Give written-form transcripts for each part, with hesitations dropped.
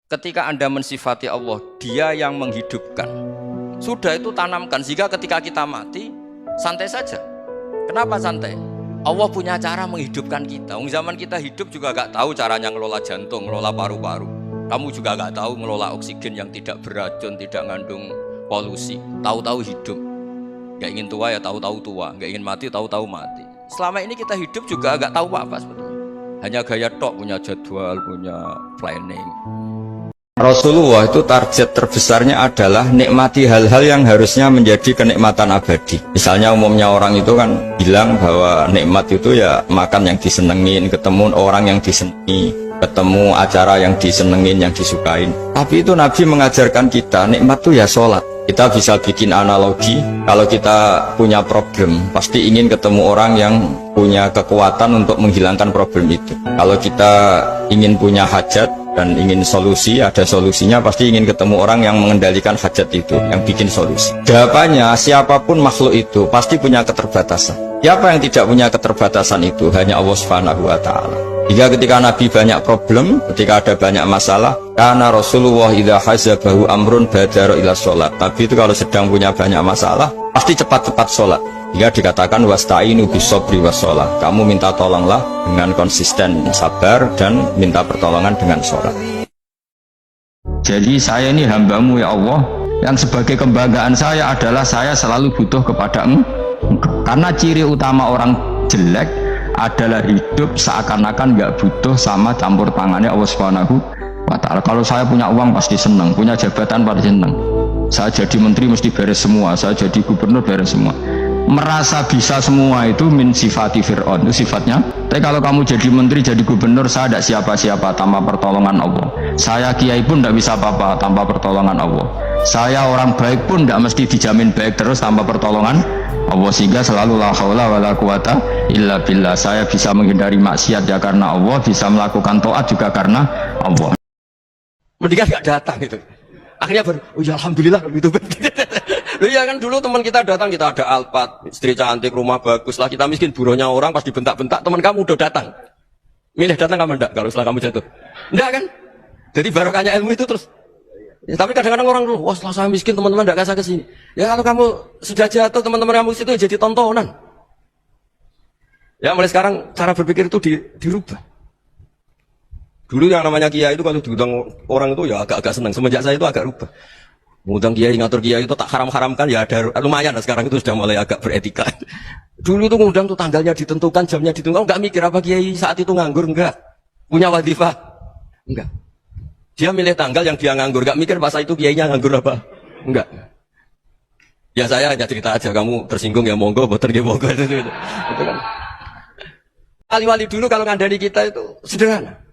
Ketika Anda mensifati Allah, Dia yang menghidupkan. Sudah itu tanamkan, sehingga ketika kita mati, santai saja. Kenapa santai? Allah punya cara menghidupkan kita. Zaman kita hidup juga gak tahu caranya ngelola jantung, ngelola paru-paru. Kamu juga gak tahu ngelola oksigen yang tidak beracun, tidak mengandung polusi. Tahu-tahu hidup. Gak ingin tua ya tahu-tahu tua, gak ingin mati tahu-tahu mati. Selama ini kita hidup juga gak tahu apa sebetulnya. Hanya gaya tok, punya jadwal, punya planning. Rasulullah itu target terbesarnya adalah nikmati hal-hal yang harusnya menjadi kenikmatan abadi. Misalnya umumnya orang itu kan bilang bahwa nikmat itu ya makan yang disenengin, ketemu orang yang disenangi, ketemu acara yang disenengin, yang disukain. Tapi itu Nabi mengajarkan kita nikmat itu ya sholat. Kita bisa bikin analogi, kalau kita punya problem, pasti ingin ketemu orang yang punya kekuatan untuk menghilangkan problem itu. Kalau kita ingin punya hajat dan ingin solusi, ada solusinya, pasti ingin ketemu orang yang mengendalikan hajat itu, yang bikin solusi. Jawabannya, siapapun makhluk itu pasti punya keterbatasan. Siapa yang tidak punya keterbatasan itu? Hanya Allah Subhanahu wa Ta'ala. Hingga ketika Nabi banyak problem, ketika ada banyak masalah, karena Rasulullah idza hazabahu amrun badara ila sholat. Nabi itu kalau sedang punya banyak masalah, pasti cepat-cepat sholat. Hingga dikatakan wasta'inu bisobri washolat. Kamu minta tolonglah dengan konsisten sabar dan minta pertolongan dengan sholat. Jadi saya ini hambamu ya Allah, yang sebagai kebanggaan saya adalah saya selalu butuh kepada Engkau. Karena ciri utama orang jelek adalah hidup seakan-akan nggak butuh sama campur tangannya Allah Subhanahu wa Ta'ala. Kalau saya punya uang pasti senang, punya jabatan pasti senang. Saya jadi menteri mesti beres semua, saya jadi gubernur beres semua. Merasa bisa semua itu min sifati Fir'aun, itu sifatnya. Tapi kalau kamu jadi menteri, jadi gubernur, saya tidak siapa-siapa tanpa pertolongan Allah. Saya kiai pun tidak bisa apa-apa tanpa pertolongan Allah. Saya orang baik pun tidak mesti dijamin baik terus tanpa pertolongan Allah. Sehingga selalu la haula wala quwata illa billah. Saya bisa menghindari maksiat ya karena Allah, bisa melakukan taat juga karena Allah. Mendingan nggak datang itu. Akhirnya baru, oh ya alhamdulillah gitu. Loh ya kan dulu teman kita datang, kita ada Alphard, istri cantik, rumah bagus lah, kita miskin, buruhnya orang pas dibentak-bentak, teman kamu udah datang. Milih datang kamu enggak kalau setelah kamu jatuh? Enggak kan? Jadi barokahnya ilmu itu terus. Ya, tapi kadang-kadang orang dulu, wah setelah saya miskin teman-teman enggak kasih kesini. Ya kalau kamu sudah jatuh, teman-teman kamu situ jadi tontonan. Ya mulai sekarang cara berpikir itu dirubah. Dulu yang namanya kiai itu kalau diundang orang itu ya agak-agak senang. Semenjak saya itu agak rubah. Mengundang kiai, ngatur kiai itu tak haram-haramkan ya ada lumayan lah, sekarang itu sudah mulai agak beretika. Dulu itu ngundang tuh tanggalnya ditentukan, jamnya ditentukan, enggak mikir apa kiai saat itu nganggur, enggak. Punya wadifah, enggak. Dia milih tanggal yang dia nganggur, enggak mikir masa itu kiainya nganggur apa, enggak. Ya saya hanya cerita aja, kamu tersinggung ya monggo, boten ya monggo itu kan. Wali-wali dulu kalau ngandani kita itu sederhana.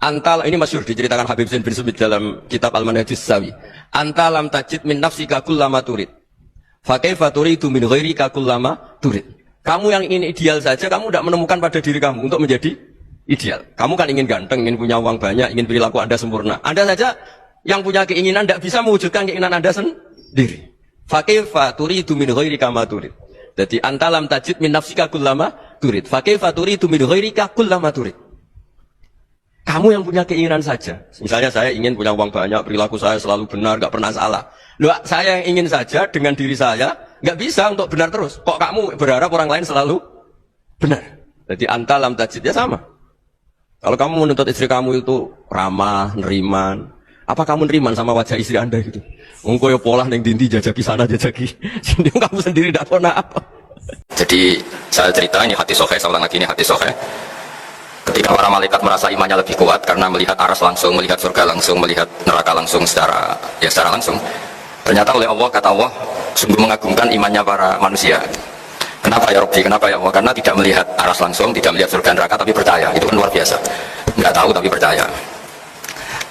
Antal, ini masyhur diceritakan Habib Zain bin Sumit dalam kitab Al-Manhajus Sawi. Antalam tajid min nafsika kullama turid. Fa kaifa turidu min ghairika kullama turid. Kamu yang ingin ideal saja, kamu tidak menemukan pada diri kamu untuk menjadi ideal. Kamu kan ingin ganteng, ingin punya uang banyak, ingin perilaku Anda sempurna. Anda saja yang punya keinginan tidak bisa mewujudkan keinginan Anda sendiri. Fa kaifa turidu min ghairika ma turid. Jadi antalam tajid min nafsika kullama turid. Fa kaifa turidu min ghairika kullama turid. Kamu yang punya keinginan saja. Misalnya saya ingin punya uang banyak, perilaku saya selalu benar, gak pernah salah. Loh, saya yang ingin saja dengan diri saya, gak bisa untuk benar terus. Kok kamu berharap orang lain selalu benar? Jadi antalam tajid ya sama. Kalau kamu menuntut istri kamu itu ramah, neriman, apa kamu neriman sama wajah istri Anda gitu? Engkau ya pola neng dindi jajaki sana jajaki. Sini kamu sendiri tidak pernah apa. Jadi saya cerita ini hati sohe, saya ulang lagi ini hati sohe. Ketika para malaikat merasa imannya lebih kuat karena melihat aras langsung, melihat surga langsung, melihat neraka langsung secara langsung. Ternyata oleh Allah, kata Allah, sungguh mengagumkan imannya para manusia. Kenapa ya Rabbi? Kenapa ya Allah? Karena tidak melihat aras langsung, tidak melihat surga neraka, tapi percaya. Itu kan luar biasa. Nggak tahu tapi percaya.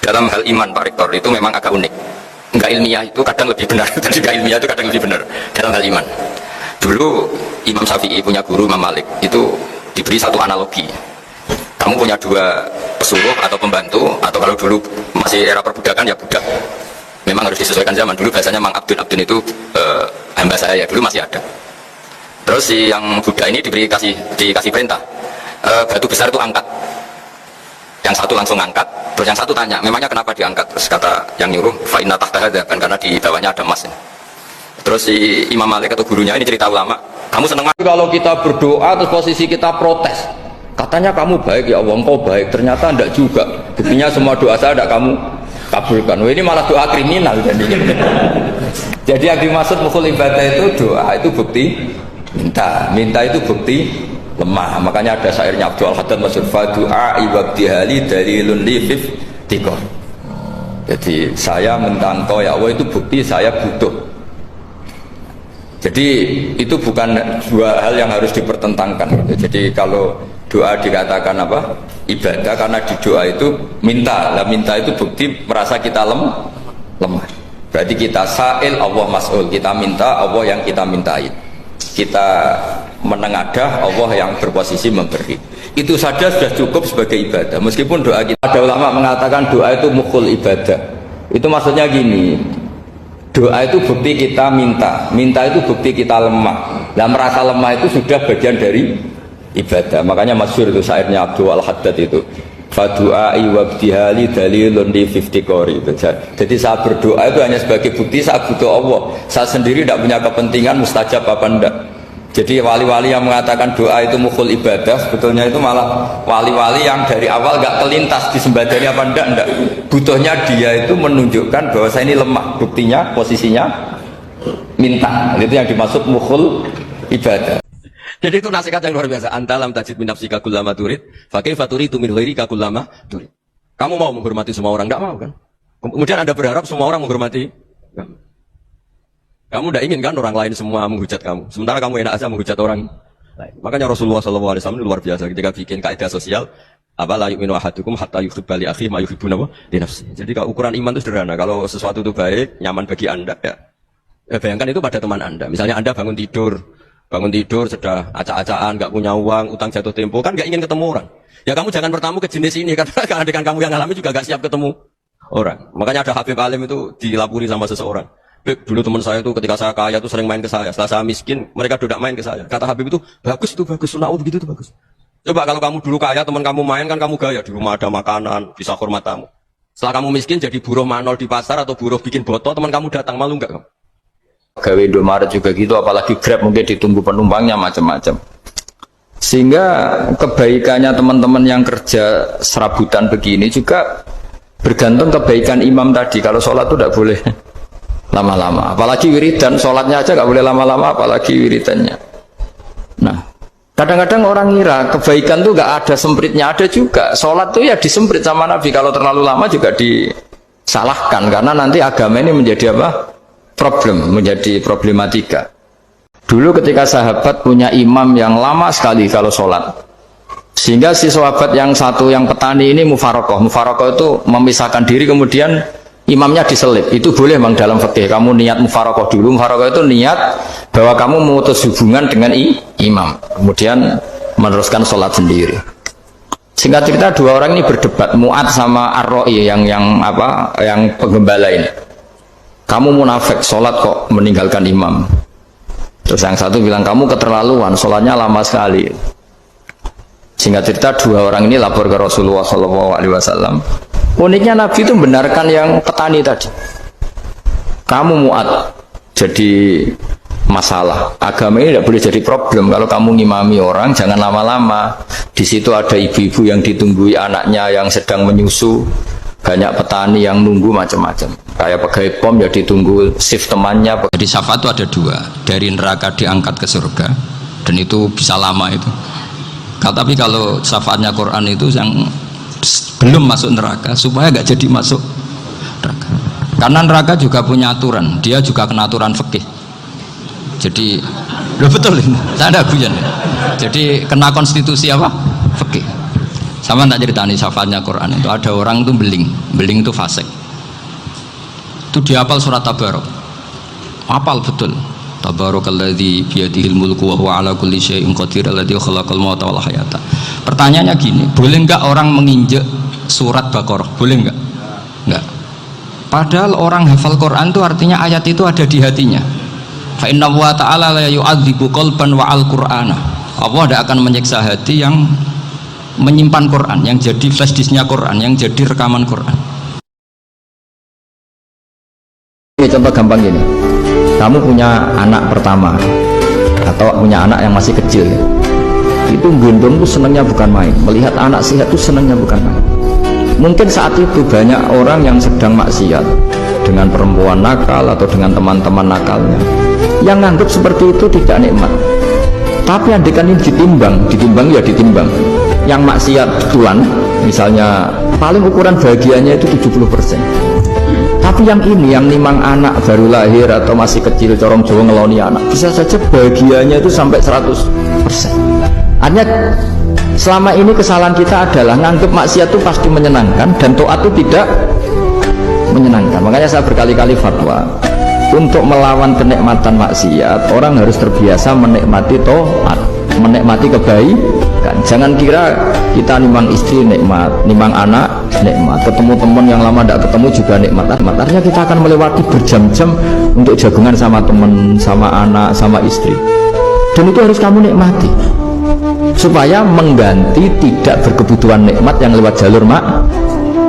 Dalam hal iman Pak Rektor itu memang agak unik. Nggak ilmiah itu kadang lebih benar. Jadi nggak ilmiah itu kadang lebih benar dalam hal iman. Dulu Imam Syafi'i punya guru Imam Malik itu diberi satu analogi. Kamu punya dua pesuruh atau pembantu, atau kalau dulu masih era perbudakan ya budak. Memang harus disesuaikan zaman. Dulu biasanya Mang Abdun itu hamba saya ya, dulu masih ada. Terus si yang budak ini dikasih perintah, batu besar itu angkat. Yang satu langsung angkat, terus yang satu tanya, memangnya kenapa diangkat? Terus kata yang nyuruh, fa inna tahtaha dzahaban, karena di bawahnya ada emas. Terus si Imam Malik atau gurunya, ini cerita ulama, kamu seneng kalau kita berdoa terus posisi kita protes, katanya kamu baik ya Allah, engkau baik, ternyata enggak juga, buktinya semua doa saya enggak kamu kabulkan. Wah, ini malah doa kriminal jadi yang dimaksud mukhul ibadah itu doa itu bukti minta itu bukti lemah. Makanya ada syairnya Abdul Haddad masyhur, fa du'a ibadihali dalilun li fiftiqah. Jadi saya minta engkau ya Allah itu bukti saya butuh. Jadi itu bukan dua hal yang harus dipertentangkan. Jadi kalau doa dikatakan apa? Ibadah, karena di doa itu minta. Lah minta itu bukti merasa kita lemah. Berarti kita sa'il, Allah mas'ul. Kita minta, Allah yang kita mintai. Kita menengadah, Allah yang berposisi memberi. Itu saja sudah cukup sebagai ibadah. Meskipun doa kita, ada ulama mengatakan doa itu mukhul ibadah. Itu maksudnya gini, doa itu bukti kita minta itu bukti kita lemah. Nah merasa lemah itu sudah bagian dari ibadah. Makanya masyhur itu syairnya Abdul Haddad itu, fadu'ai wabdihali dalilun li fiftiqori. Jadi saya berdoa itu hanya sebagai bukti saya butuh Allah. Saya sendiri tidak punya kepentingan mustajab apa enggak. Jadi wali-wali yang mengatakan doa itu mukhul ibadah, sebetulnya itu malah wali-wali yang dari awal nggak kelintas disembadani apa enggak. Butuhnya dia itu menunjukkan bahwa saya ini lemah, buktinya posisinya minta. Itu yang dimaksud mukhul ibadah. Jadi itu nasihat yang luar biasa. Anta lam tajid min nafsika kullama turid, fa kaifa turidu min ghairika kullama turid. Kamu mau menghormati semua orang? Enggak mau kan? Kemudian Anda berharap semua orang menghormati kamu tidak ingin kan orang lain semua menghujat kamu, sementara kamu enak aja menghujat orang lain. Makanya Rasulullah SAW luar biasa ketika bikin kaidah sosial, apa la yu'minu ahadukum hatta yuhibba li akhihi ma yuhibbu li nafsihi. Jadi kalau ukuran iman itu sederhana, kalau sesuatu itu baik, nyaman bagi Anda ya. Bayangkan itu pada teman Anda. Misalnya Anda bangun tidur sudah acak-acakan, nggak punya uang, utang jatuh tempo, kan nggak ingin ketemu orang. Ya kamu jangan bertamu ke jenis ini, karena dengan kamu yang alami juga nggak siap ketemu orang. Makanya ada Habib Alim itu dilapuri sama seseorang. Habib, dulu teman saya itu ketika saya kaya itu sering main ke saya. Setelah saya miskin, mereka tidak main ke saya. Kata Habib itu bagus, sunnaud begitu itu bagus. Coba kalau kamu dulu kaya, teman kamu main kan kamu gaya, di rumah ada makanan, bisa hormat tamu. Setelah kamu miskin jadi buruh manol di pasar atau buruh bikin botol, teman kamu datang, malu enggak kamu? Gawe Indomaret juga gitu, apalagi Grab mungkin ditunggu penumpangnya macam-macam. Sehingga kebaikannya teman-teman yang kerja serabutan begini juga bergantung kebaikan imam tadi. Kalau sholat itu tidak boleh lama-lama, apalagi wiridan, sholatnya aja nggak boleh lama-lama, apalagi wiridannya. Nah, kadang-kadang orang ngira kebaikan tuh nggak ada sempritnya, ada juga. Sholat tuh ya disemprit sama Nabi, kalau terlalu lama juga disalahkan, karena nanti agama ini menjadi apa? Menjadi problematika. Dulu ketika sahabat punya imam yang lama sekali kalau sholat, sehingga si sahabat yang satu yang petani ini mufarokoh itu memisahkan diri, kemudian imamnya diselip. Itu boleh memang dalam fikih. Kamu niat mufarokoh dulu. Mufarokoh itu niat bahwa kamu memutus hubungan dengan imam, kemudian meneruskan sholat sendiri. Singkat cerita, dua orang ini berdebat, Mu'ad sama Ar-Ra'i yang penggembala ini. Kamu munafik, sholat kok meninggalkan imam. Terus yang satu bilang, kamu keterlaluan, sholatnya lama sekali. Singkat cerita, dua orang ini lapor ke Rasulullah SAW. Uniknya Nabi itu membenarkan yang petani tadi. Kamu Mu'ad jadi masalah. Agama ini tidak boleh jadi problem. Kalau kamu ngimami orang, jangan lama-lama. Di situ ada ibu-ibu yang ditunggui anaknya yang sedang menyusu. Banyak petani yang nunggu macam-macam. Kayak pegawai POM ya ditunggu shift temannya. Jadi syafaat itu ada dua. Dari neraka diangkat ke surga. Dan itu bisa lama itu. Tapi kalau syafaatnya Quran itu yang belum masuk neraka, supaya nggak jadi masuk neraka. Karena neraka juga punya aturan. Dia juga kena aturan fikih. Jadi, betul ini. Saya ada guyon. Jadi kena konstitusi apa? Fikih. Sama tak ceritani syafaatnya Quran itu, ada orang itu beling itu fasik. Itu dihafal surat Tabarok. Hafal betul. Tabarakalladzi biyadihil mulku wa huwa ala kulli syai'in qadir alladzi khalaqal mauta wal hayata. Pertanyaannya gini, boleh enggak orang menginjak surat Baqarah? Boleh enggak? Enggak. Padahal orang hafal Quran itu artinya ayat itu ada di hatinya. Fa inna wa ta'ala la yu'adzibu qalban wa al-Qur'ana. Allah tidak akan menyiksa hati yang menyimpan Quran, yang jadi flash disknya Quran, yang jadi rekaman Quran. Ini contoh gampang gini, kamu punya anak pertama atau punya anak yang masih kecil, itu gendong tuh senangnya bukan main, melihat anak sehat tuh senangnya bukan main. Mungkin saat itu banyak orang yang sedang maksiat dengan perempuan nakal atau dengan teman-teman nakalnya, yang nganggap seperti itu tidak nikmat. Tapi andekan ini ditimbang ya ditimbang. Yang maksiat betulan, misalnya paling ukuran bahagianya itu 70%. Tapi yang ini, yang nimang anak baru lahir atau masih kecil, corong Jawa ngeloni anak, bisa saja bahagianya itu sampai 100%. Artinya selama ini kesalahan kita adalah nganggap maksiat itu pasti menyenangkan dan taat itu tidak menyenangkan. Makanya saya berkali-kali fatwa, untuk melawan kenikmatan maksiat orang harus terbiasa menikmati taat, menikmati kebaikan. Jangan kira kita nimang istri nikmat, nimang anak nikmat, ketemu teman yang lama tidak ketemu juga nikmat. Artinya kita akan melewati berjam-jam untuk jagungan sama teman, sama anak, sama istri, dan itu harus kamu nikmati supaya mengganti tidak berkebutuhan nikmat yang lewat jalur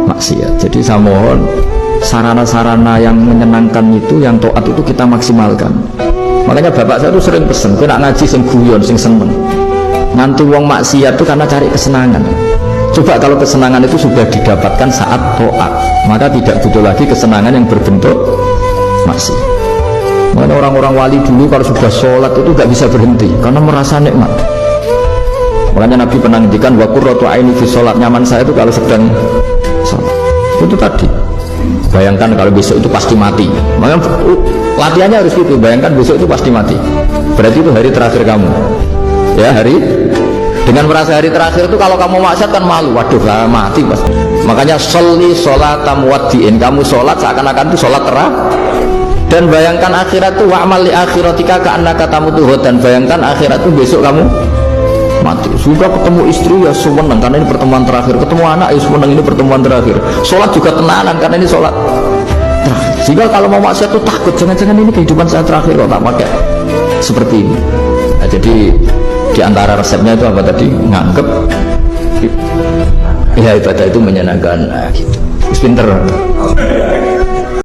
maksiat. Jadi saya mohon sarana-sarana yang menyenangkan itu, yang taat itu kita maksimalkan. Makanya bapak saya tuh sering pesen, kena ngaji sing guyon, sing seneng. Nganti wong maksiat itu karena cari kesenangan. Coba kalau kesenangan itu sudah didapatkan saat taat, maka tidak butuh lagi kesenangan yang berbentuk maksiat. Makanya orang-orang wali dulu kalau sudah sholat itu gak bisa berhenti karena merasa nikmat. Makanya Nabi pernah ngendikan wa qurratu aini fi sholat, nyaman saya itu kalau sedang sholat. Itu tadi. Bayangkan kalau besok itu pasti mati. Makanya latihannya harus gitu. Bayangkan besok itu pasti mati. Berarti itu hari terakhir kamu. Ya, hari dengan merasa hari terakhir itu kalau kamu maksiat kan malu. Waduh, lah mati pasti. Makanya sholli sholatam waddiin. Kamu sholat seakan-akan itu sholat terakhir. Dan bayangkan akhirat itu wa'mal li akhiratika ka'annaka tamutuhu. Dan bayangkan akhirat itu besok kamu mati. Sudah ketemu istri ya seneng karena ini pertemuan terakhir, ketemu anak ya seneng ini pertemuan terakhir, sholat juga tenanan karena ini sholat terakhir. Sehingga kalau mau maksiat itu takut, jangan-jangan ini kehidupan saya terakhir kok tak pakai seperti ini. Nah, jadi diantara resepnya itu apa tadi, nganggep ya ibadah itu menyenangkan. Nah, gitu. Pinter.